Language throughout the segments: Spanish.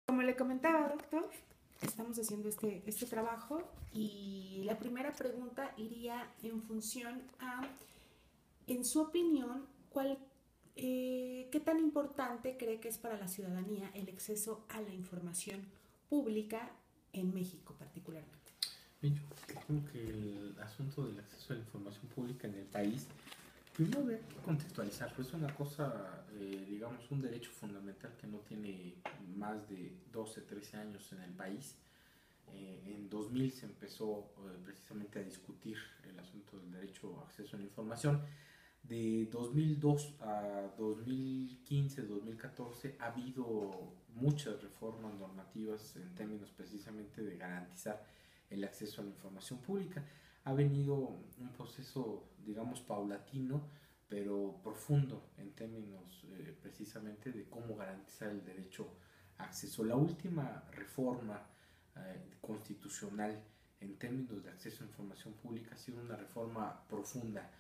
Como le comentaba, doctor, estamos haciendo este trabajo y la primera pregunta iría en función a, en su opinión, ¿qué tan importante cree que es para la ciudadanía el acceso a la información pública en México particularmente? Yo creo que el asunto del acceso a la información pública en el país, primero hay que contextualizarlo. Es una cosa, digamos, un derecho fundamental que no tiene más de 12, 13 años en el país. En 2000 se empezó precisamente a discutir el asunto del derecho a acceso a la información. De 2002 a 2015, 2014 ha habido muchas reformas normativas en términos precisamente de garantizar el acceso a la información pública. Ha venido un proceso, digamos, paulatino, pero profundo en términos precisamente de cómo garantizar el derecho a acceso. La última reforma constitucional en términos de acceso a información pública ha sido una reforma profunda.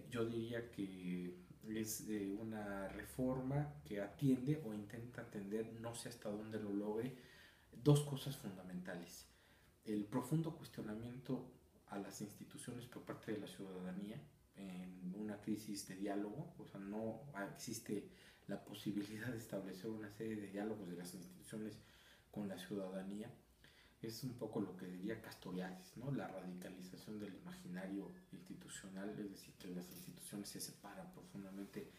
Yo diría que es una reforma que atiende o intenta atender, no sé hasta dónde lo logre, dos cosas fundamentales: el profundo cuestionamiento a las instituciones por parte de la ciudadanía en una crisis de diálogo. O sea, no existe la posibilidad de establecer una serie de diálogos de las instituciones con la ciudadanía. Es un poco lo que diría Castoriadis, ¿no? La radicalización del imaginario institucional, es decir, que las instituciones se separan profundamente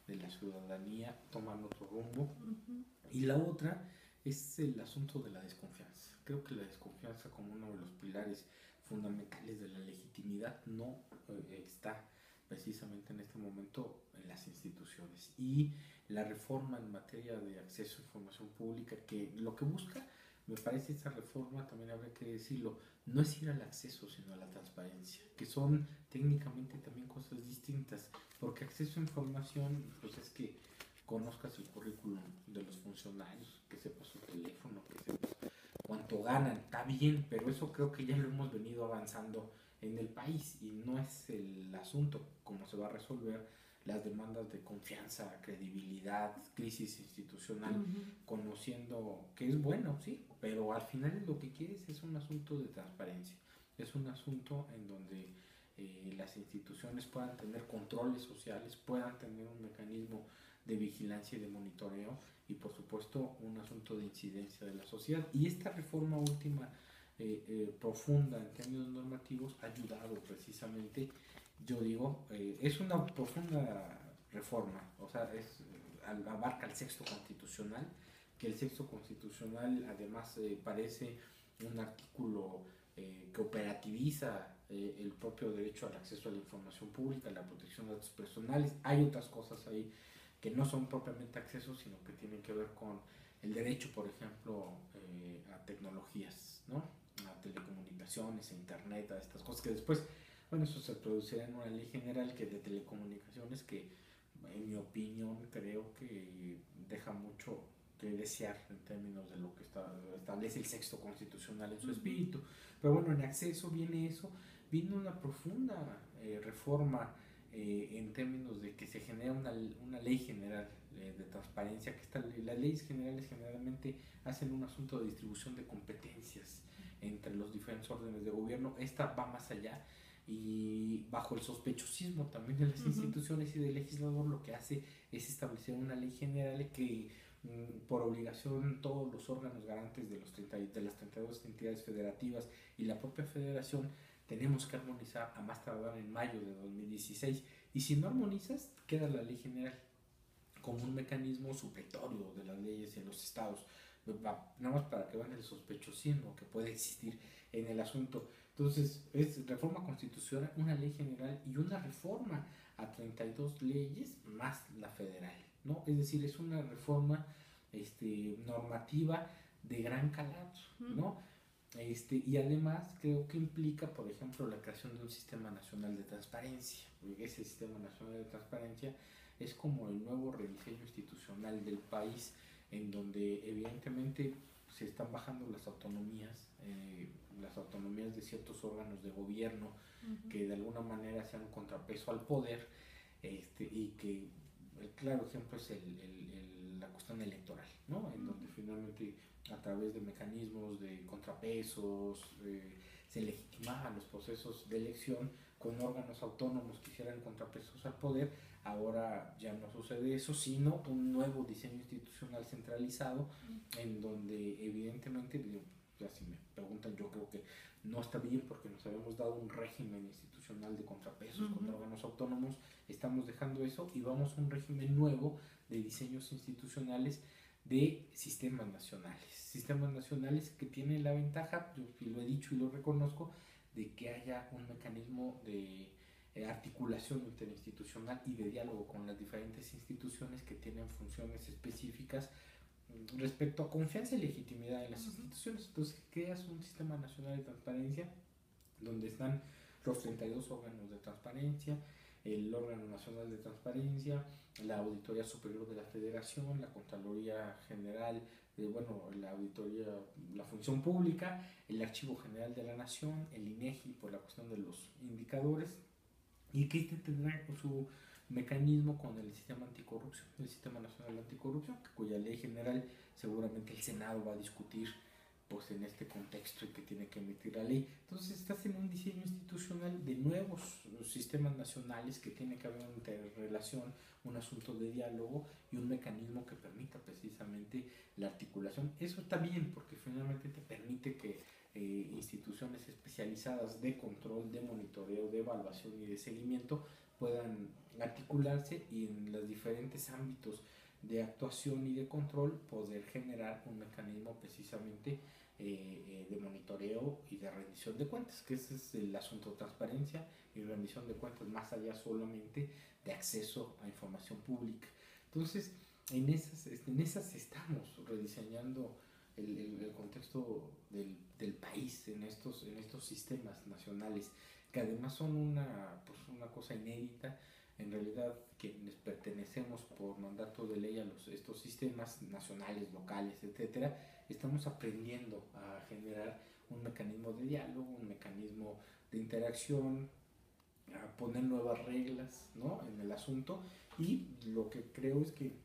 de la ciudadanía, toman otro rumbo. Uh-huh. Y la otra es el asunto de la desconfianza. Creo que la desconfianza, como uno de los pilares fundamentales de la legitimidad, no está precisamente en este momento en las instituciones. Y la reforma en materia de acceso a información pública, que lo que busca, me parece, esta reforma, también habrá que decirlo, no es ir al acceso, sino a la transparencia, que son técnicamente también cosas distintas, porque acceso a información, pues es que conozcas el currículum de los funcionarios, que sepas su teléfono, que sepas cuánto ganan, está bien, pero eso creo que ya lo hemos venido avanzando en el país y no es el asunto cómo se va a resolver las demandas de confianza, credibilidad, crisis institucional, Uh-huh. conociendo que es bueno, sí, pero al final lo que quieres es un asunto de transparencia, es un asunto en donde las instituciones puedan tener controles sociales, puedan tener un mecanismo de vigilancia y de monitoreo y por supuesto un asunto de incidencia de la sociedad. Y esta reforma última profunda en términos normativos ha ayudado precisamente, yo digo, es una profunda reforma, o sea, abarca el sexto constitucional, que el sexto constitucional además parece un artículo que operativiza el propio derecho al acceso a la información pública, la protección de datos personales. Hay otras cosas ahí que no son propiamente acceso, sino que tienen que ver con el derecho, por ejemplo, a tecnologías, ¿no? A telecomunicaciones, a internet, a estas cosas que después, bueno, eso se producirá en una ley general que de telecomunicaciones que, en mi opinión, creo que deja mucho que desear en términos de lo que establece el sexto constitucional en su espíritu. Pero bueno, en acceso viene eso, viene una profunda reforma en términos de que se genera una ley general de transparencia, que las leyes generales generalmente hacen un asunto de distribución de competencias entre los diferentes órdenes de gobierno. Esta va más allá y bajo el sospechosismo también de las instituciones y del legislador, lo que hace es establecer una ley general que por obligación todos los órganos garantes de las 32 entidades federativas y la propia federación tenemos que armonizar a más tardar en mayo de 2016, y si no armonizas queda la ley general como un mecanismo supletorio de las leyes en los estados, nada más para que vean el sospechosismo que puede existir en el asunto. Entonces es reforma constitucional, una ley general y una reforma a 32 leyes más la federal, ¿no? Es decir, es una reforma normativa de gran calado, ¿no? Y además creo que implica, por ejemplo, la creación de un sistema nacional de transparencia. Ese sistema nacional de transparencia es como el nuevo rediseño institucional del país, en donde evidentemente se están bajando las autonomías de ciertos órganos de gobierno que de alguna manera sean contrapeso al poder, y que el claro ejemplo es la cuestión electoral, ¿no? En donde finalmente a través de mecanismos de contrapesos, se legitimaban los procesos de elección con órganos autónomos que hicieran contrapesos al poder. Ahora ya no sucede eso, sino un nuevo diseño institucional centralizado en donde evidentemente, ya si me preguntan, yo creo que no está bien porque nos habíamos dado un régimen institucional de contrapesos con órganos autónomos, estamos dejando eso y vamos a un régimen nuevo de diseños institucionales de sistemas nacionales que tienen la ventaja, yo lo he dicho y lo reconozco, de que haya un mecanismo de articulación interinstitucional y de diálogo con las diferentes instituciones que tienen funciones específicas respecto a confianza y legitimidad en las instituciones. Entonces creas un sistema nacional de transparencia donde están los 32 órganos de transparencia, el órgano nacional de transparencia, la Auditoría Superior de la Federación, la Contraloría General, la Auditoría, la Función Pública, el Archivo General de la Nación, el INEGI por la cuestión de los indicadores, y que tendrá su mecanismo con el sistema anticorrupción, el Sistema Nacional Anticorrupción, cuya ley general seguramente el Senado va a discutir pues en este contexto y que tiene que emitir la ley. Entonces estás en un diseño institucional de nuevos sistemas nacionales que tiene que haber una interrelación, un asunto de diálogo y un mecanismo que permita precisamente la articulación. Eso está bien porque finalmente te permite que instituciones especializadas de control, de monitoreo, de evaluación y de seguimiento puedan articularse y en los diferentes ámbitos de actuación y de control poder generar un mecanismo precisamente de monitoreo y de rendición de cuentas, que ese es el asunto de transparencia y rendición de cuentas más allá solamente de acceso a información pública. Entonces, en esas estamos rediseñando el contexto del país en estos sistemas nacionales, que además son una cosa inédita. En realidad, quienes pertenecemos por mandato de ley a estos sistemas nacionales, locales, etcétera, estamos aprendiendo a generar un mecanismo de diálogo, un mecanismo de interacción, a poner nuevas reglas, ¿no?, en el asunto, y lo que creo es que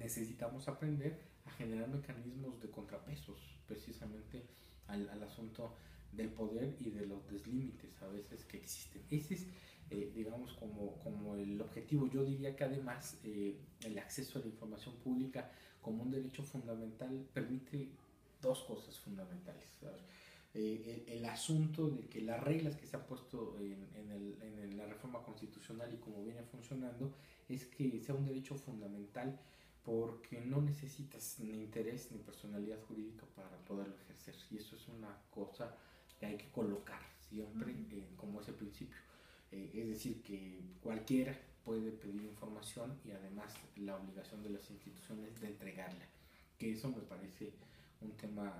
necesitamos aprender a generar mecanismos de contrapesos precisamente al asunto del poder y de los deslímites a veces que existen. Ese es digamos como el objetivo. Yo diría que además el acceso a la información pública como un derecho fundamental permite dos cosas fundamentales. El asunto de que las reglas que se han puesto en la reforma constitucional y como viene funcionando es que sea un derecho fundamental porque no necesitas ni interés ni personalidad jurídica para poderlo ejercer, y eso es una cosa que hay que colocar siempre como ese principio. Es decir, que cualquiera puede pedir información y además la obligación de las instituciones de entregarla, que eso me parece un tema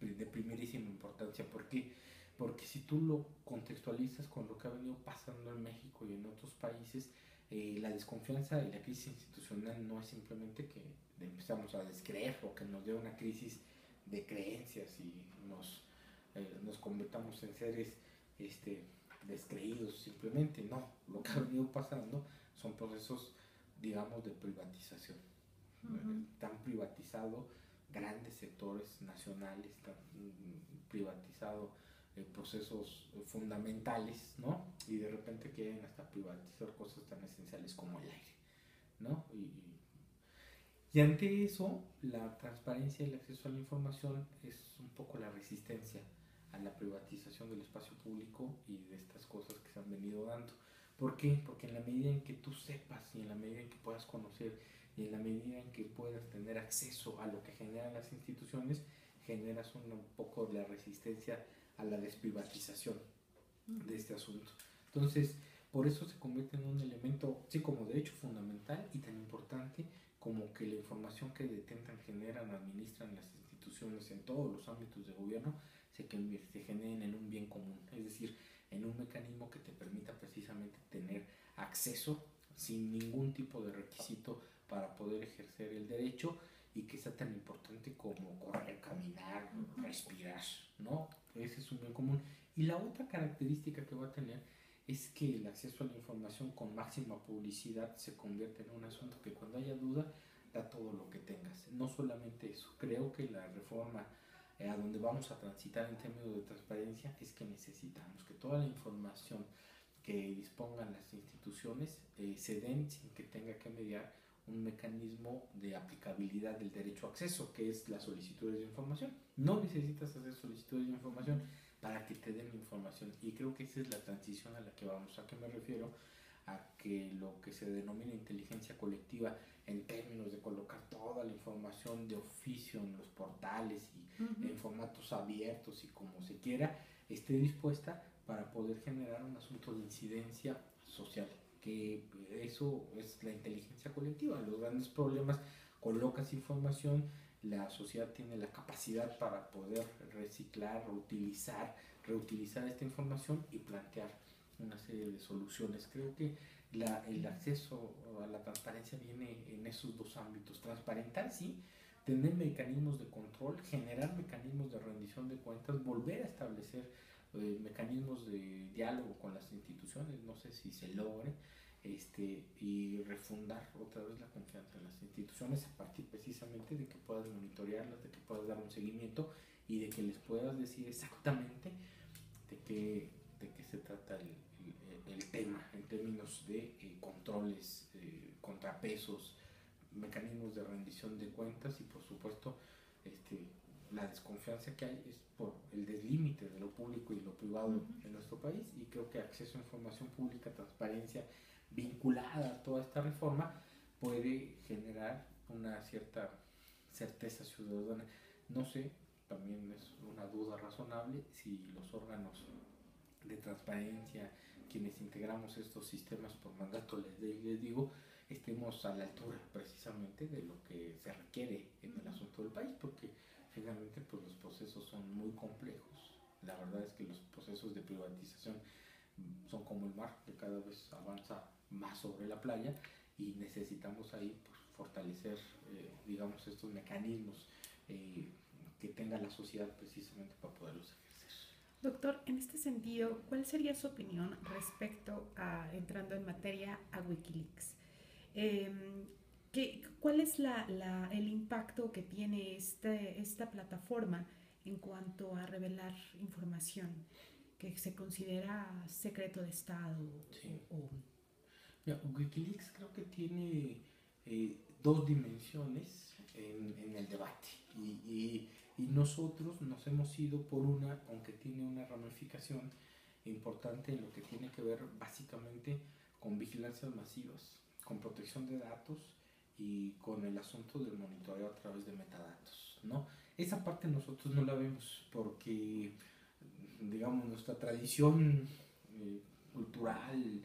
de primerísima importancia. ¿Por qué? Porque si tú lo contextualizas con lo que ha venido pasando en México y en otros países, la desconfianza y la crisis institucional no es simplemente que empezamos a descreer o que nos dé una crisis de creencias y nos convertamos en seres descreídos simplemente. No, lo que ha venido pasando son procesos, digamos, de privatización. Tan privatizado grandes sectores nacionales, tan privatizado procesos fundamentales, ¿no? Y de repente quieren hasta privatizar cosas tan esenciales como el aire, ¿no? Y ante eso, la transparencia y el acceso a la información es un poco la resistencia a la privatización del espacio público y de estas cosas que se han venido dando. ¿Por qué? Porque en la medida en que tú sepas y en la medida en que puedas conocer y en la medida en que puedas tener acceso a lo que generan las instituciones, generas un poco de la resistencia a la desprivatización de este asunto. Entonces, por eso se convierte en un elemento, sí, como derecho fundamental y tan importante como que la información que detentan, generan, administran las instituciones en todos los ámbitos de gobierno se generen en un bien común, es decir, en un mecanismo que te permita precisamente tener acceso sin ningún tipo de requisito para poder ejercer el derecho y que sea tan importante como correr, caminar, respirar, ¿no? Ese es un bien común. Y la otra característica que va a tener es que el acceso a la información con máxima publicidad se convierte en un asunto que cuando haya duda da todo lo que tengas. No solamente eso, creo que la reforma a donde vamos a transitar en términos de transparencia es que necesitamos que toda la información que dispongan las instituciones se den sin que tenga que mediar un mecanismo de aplicabilidad del derecho a acceso, que es la solicitud de información. No necesitas hacer solicitudes de información para que te den información, y creo que esa es la transición a la que vamos. ¿A qué me refiero? A que lo que se denomina inteligencia colectiva, en términos de colocar toda la información de oficio en los portales y en formatos abiertos y como se quiera, esté dispuesta para poder generar un asunto de incidencia social, que eso es la inteligencia colectiva. Los grandes problemas: colocas información, la sociedad tiene la capacidad para poder reciclar, reutilizar esta información y plantear una serie de soluciones. Creo que el acceso a la transparencia viene en esos dos ámbitos: transparentar, sí, tener mecanismos de control, generar mecanismos de rendición de cuentas, volver a establecer mecanismos de diálogo con las instituciones, no sé si se logre, y refundar otra vez la confianza en las instituciones a partir precisamente de que puedas monitorearlas, de que puedas dar un seguimiento y de que les puedas decir exactamente de qué se trata el tema en términos de controles, contrapesos, mecanismos de rendición de cuentas y por supuesto la desconfianza que hay es por el deslímite de lo público y lo privado en nuestro país, y creo que acceso a información pública, transparencia vinculada a toda esta reforma puede generar una cierta certeza ciudadana. No sé, también es una duda razonable si los órganos de transparencia, quienes integramos estos sistemas por mandato, les digo, estemos a la altura precisamente de lo que se requiere en el asunto del país, porque finalmente pues los procesos son muy complejos. La verdad es que los procesos de privatización son como el mar, que cada vez avanza más sobre la playa, y necesitamos ahí pues, fortalecer digamos estos mecanismos que tenga la sociedad precisamente para poderlos ejercer. Doctor, en este sentido, ¿cuál sería su opinión respecto a, entrando en materia, a Wikileaks? ¿Cuál es el impacto que tiene esta plataforma en cuanto a revelar información que se considera secreto de Estado? Sí. Mira, Wikileaks creo que tiene dos dimensiones en el debate, y nosotros nos hemos ido por una, aunque tiene una ramificación importante en lo que tiene que ver básicamente con vigilancias masivas, con protección de datos y con el asunto del monitoreo a través de metadatos, ¿no? Esa parte nosotros no la vemos porque, digamos, nuestra tradición cultural,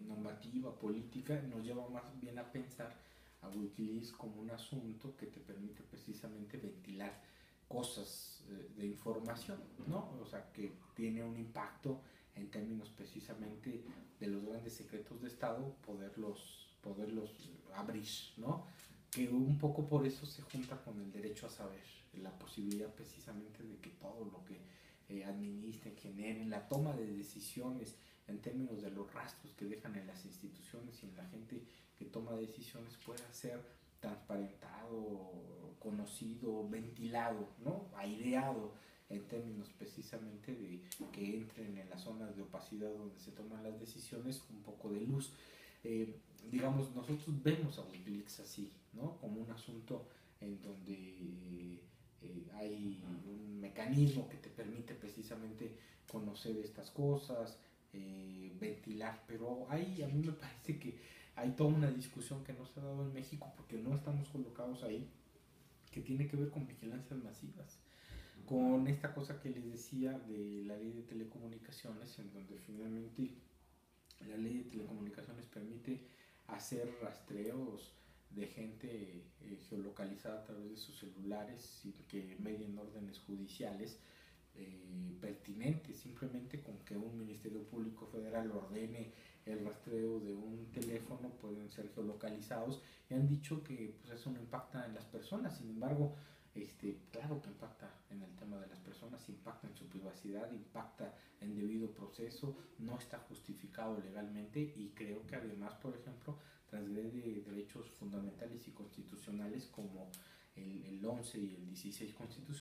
normativa, política, nos lleva más bien a pensar a Wikileaks como un asunto que te permite precisamente ventilar cosas de información, ¿no? O sea, que tiene un impacto en términos precisamente de los grandes secretos de Estado, poderlos abrir, ¿no? Que un poco por eso se junta con el derecho a saber, la posibilidad precisamente de que todo lo que administren, generen, la toma de decisiones en términos de los rastros que dejan en las instituciones y en la gente que toma decisiones pueda ser transparentado, conocido, ventilado, ¿no? Aireado en términos precisamente de que entren en las zonas de opacidad donde se toman las decisiones un poco de luz. Digamos, nosotros vemos a Wikileaks así, ¿no? Como un asunto en donde hay un mecanismo que te permite precisamente conocer estas cosas, ventilar, pero ahí a mí me parece que hay toda una discusión que no se ha dado en México porque no estamos colocados ahí, que tiene que ver con vigilancias masivas, con esta cosa que les decía de la ley de telecomunicaciones, en donde finalmente la ley de telecomunicaciones permite hacer rastreos de gente geolocalizada a través de sus celulares y que medien órdenes judiciales pertinentes, simplemente con que un Ministerio Público Federal ordene el rastreo de un teléfono pueden ser geolocalizados, y han dicho que pues, eso no impacta en las personas. Sin embargo, claro que impacta en el tema de las personas, impacta en su privacidad, impacta en debido proceso, no está justificado legalmente, y creo que además, por ejemplo, transgrede derechos fundamentales y constitucionales como el 11 y el 16 constitucional,